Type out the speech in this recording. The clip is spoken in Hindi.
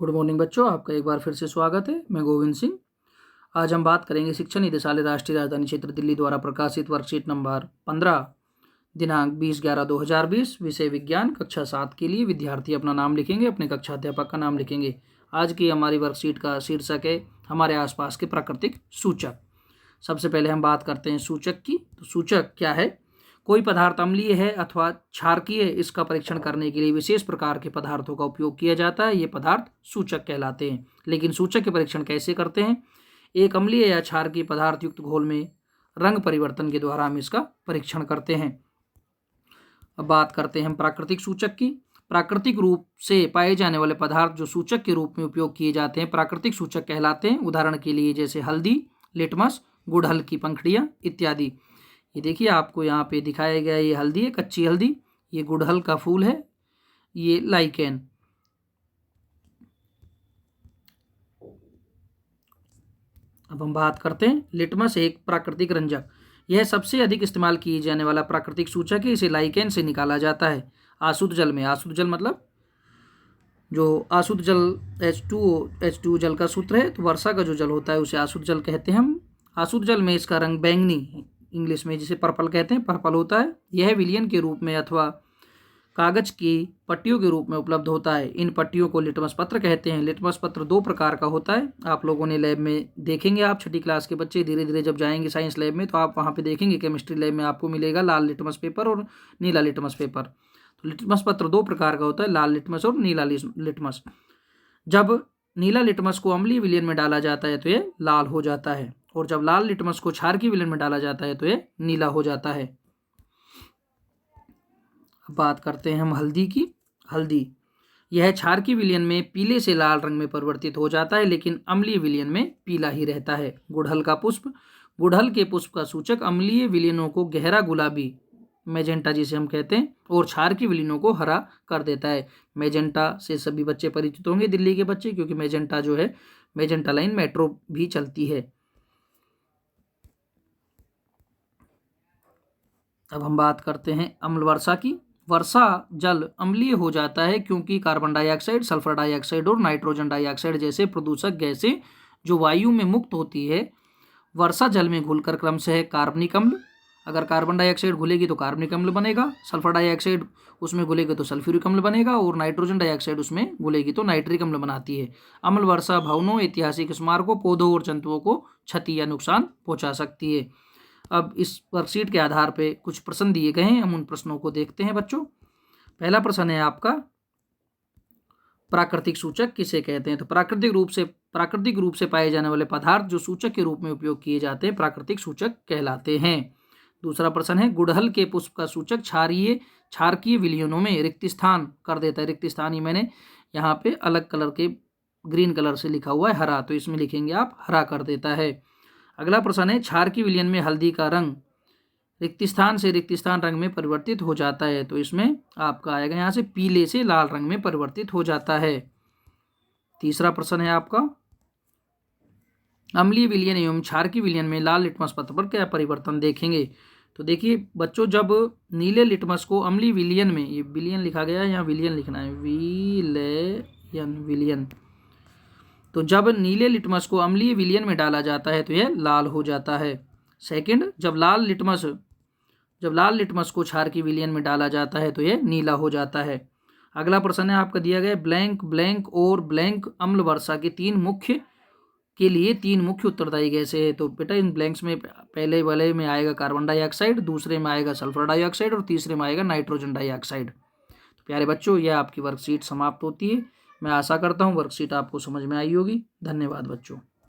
गुड मॉर्निंग बच्चों, आपका एक बार फिर से स्वागत है। मैं गोविंद सिंह। आज हम बात करेंगे शिक्षा निदेशालय राष्ट्रीय राजधानी क्षेत्र दिल्ली द्वारा प्रकाशित वर्कशीट नंबर 15 दिनांक 20/11/2020 विषय विज्ञान कक्षा 7 के लिए। विद्यार्थी अपना नाम लिखेंगे, अपने कक्षा अध्यापक का नाम लिखेंगे। आज की हमारी वर्कशीट का शीर्षक है हमारे आसपास के प्राकृतिक सूचक। सबसे पहले हम बात करते हैं सूचक की। तो सूचक क्या है? कोई पदार्थ अम्लीय है अथवा क्षारकीय है, इसका परीक्षण करने के लिए विशेष प्रकार के पदार्थों का उपयोग किया जाता है। ये पदार्थ सूचक कहलाते हैं। लेकिन सूचक के परीक्षण कैसे करते हैं? एक अम्लीय या क्षारकीय पदार्थ युक्त घोल में रंग परिवर्तन के द्वारा हम इसका परीक्षण करते हैं। अब बात करते हैं हम प्राकृतिक सूचक की। प्राकृतिक रूप से पाए जाने वाले पदार्थ जो सूचक के रूप में उपयोग किए जाते हैं प्राकृतिक सूचक कहलाते हैं। उदाहरण के लिए जैसे हल्दी, लिटमस, गुड़हल की पंखुड़ियाँ इत्यादि। ये देखिए आपको यहाँ पे दिखाया गया, ये हल्दी है, कच्ची हल्दी। ये गुड़हल का फूल है, ये लाइकेन। अब हम बात करते हैं लिटमस एक प्राकृतिक रंजक। यह सबसे अधिक इस्तेमाल किए जाने वाला प्राकृतिक सूचक है। इसे लाइकेन से निकाला जाता है आशुद्ध जल में। आशुद्ध जल मतलब जो आशुद्ध जल H2O जल का सूत्र है, तो वर्षा का जो जल होता है उसे आशुद्ध जल कहते हैं हम। आशुद्ध जल में इसका रंग बैंगनी, इंग्लिश में जिसे पर्पल कहते हैं, पर्पल होता है। यह विलयन के रूप में अथवा कागज की पट्टियों के रूप में उपलब्ध होता है। इन पट्टियों को लिटमस पत्र कहते हैं। लिटमस पत्र दो प्रकार का होता है। आप लोगों ने लैब में देखेंगे, आप छठी क्लास के बच्चे धीरे धीरे जब जाएंगे साइंस लैब में, तो आप वहाँ पे देखेंगे केमिस्ट्री लैब में आपको मिलेगा लाल लिटमस पेपर और नीला लिटमस पेपर। तो लिटमस पत्र दो प्रकार का होता है, लाल लिटमस और नीला लिटमस। जब नीला लिटमस को अम्लीय विलयन में डाला जाता है तो ये लाल हो जाता है, और जब लाल लिटमस को क्षारकीय विलयन में डाला जाता है तो ये नीला हो जाता है। अब बात करते हैं हम हल्दी की। हल्दी यह क्षारकीय विलयन में पीले से लाल रंग में परिवर्तित हो जाता है, लेकिन अम्लीय विलयन में पीला ही रहता है। गुड़हल का पुष्प। गुड़हल के पुष्प का सूचक अम्लीय विलयनों को गहरा गुलाबी, मैजेंटा जिसे हम कहते हैं, और क्षारकीय विलयनों को हरा कर देता है। मैजेंटा से सभी बच्चे परिचित होंगे, दिल्ली के बच्चे, क्योंकि मैजेंटा जो है, मैजेंटा लाइन मेट्रो भी चलती है। अब हम बात करते हैं अम्ल वर्षा की। वर्षा जल अम्लीय हो जाता है क्योंकि कार्बन डाइऑक्साइड, सल्फर डाइऑक्साइड और नाइट्रोजन डाइऑक्साइड जैसे प्रदूषक गैसें जो वायु में मुक्त होती है, वर्षा जल में घुलकर क्रमशः कार्बनिक अम्ल, अगर कार्बन डाइऑक्साइड घुलेगी तो कार्बनिक अम्ल बनेगा, सल्फर डाइऑक्साइड उसमें घुलेगा तो सल्फ्यूरिक अम्ल बनेगा, और नाइट्रोजन डाइऑक्साइड उसमें घुलेगी तो नाइट्रिक अम्ल बनाती है। अम्ल वर्षा भवनों, ऐतिहासिक स्मारकों, पौधों और जंतुओं को क्षति या नुकसान पहुंचा सकती है। अब इस वर्कशीट के आधार पे कुछ प्रश्न दिए गए हैं, हम उन प्रश्नों को देखते हैं बच्चों। पहला प्रश्न है आपका, प्राकृतिक सूचक किसे कहते हैं? तो प्राकृतिक रूप से पाए जाने वाले पदार्थ जो सूचक के रूप में उपयोग किए जाते हैं प्राकृतिक सूचक कहलाते हैं। दूसरा प्रश्न है, गुड़हल के पुष्प का सूचक क्षारकीय विलयनों में रिक्त स्थान कर देता है। रिक्त स्थान ही मैंने यहाँ पे अलग कलर के ग्रीन कलर से लिखा हुआ है, हरा, तो इसमें लिखेंगे आप हरा कर देता है। अगला प्रश्न है, क्षारकीय विलयन में हल्दी का रंग रिक्त स्थान से रिक्त स्थान रंग में परिवर्तित हो जाता है, तो इसमें आपका आएगा यहाँ से पीले से लाल रंग में परिवर्तित हो जाता है। तीसरा प्रश्न है आपका, अम्लीय विलयन एवं क्षारकीय विलयन में लाल लिटमस पत्र पर क्या परिवर्तन देखेंगे? तो देखिए बच्चों, जब नीले लिटमस को अम्लीय विलयन में, ये विलयन लिखा गया है, यहाँ विलयन लिखना है, विलयन, तो जब नीले लिटमस को अम्लीय विलयन में डाला जाता है तो यह लाल हो जाता है। सेकंड, जब लाल लिटमस को क्षारकीय विलयन में डाला जाता है तो यह नीला हो जाता है। अगला प्रश्न है आपका दिया गया, ब्लैंक, ब्लैंक और ब्लैंक अम्ल वर्षा के तीन मुख्य उत्तरदायी गैसें हैं। तो बेटा इन ब्लैंक्स में पहले वाले में आएगा कार्बन डाइऑक्साइड, दूसरे में आएगा सल्फर डाइऑक्साइड और तीसरे में आएगा नाइट्रोजन डाइऑक्साइड। तो प्यारे बच्चों, यह आपकी वर्कशीट समाप्त होती है। मैं आशा करता हूँ वर्कशीट आपको समझ में आई होगी। धन्यवाद बच्चों।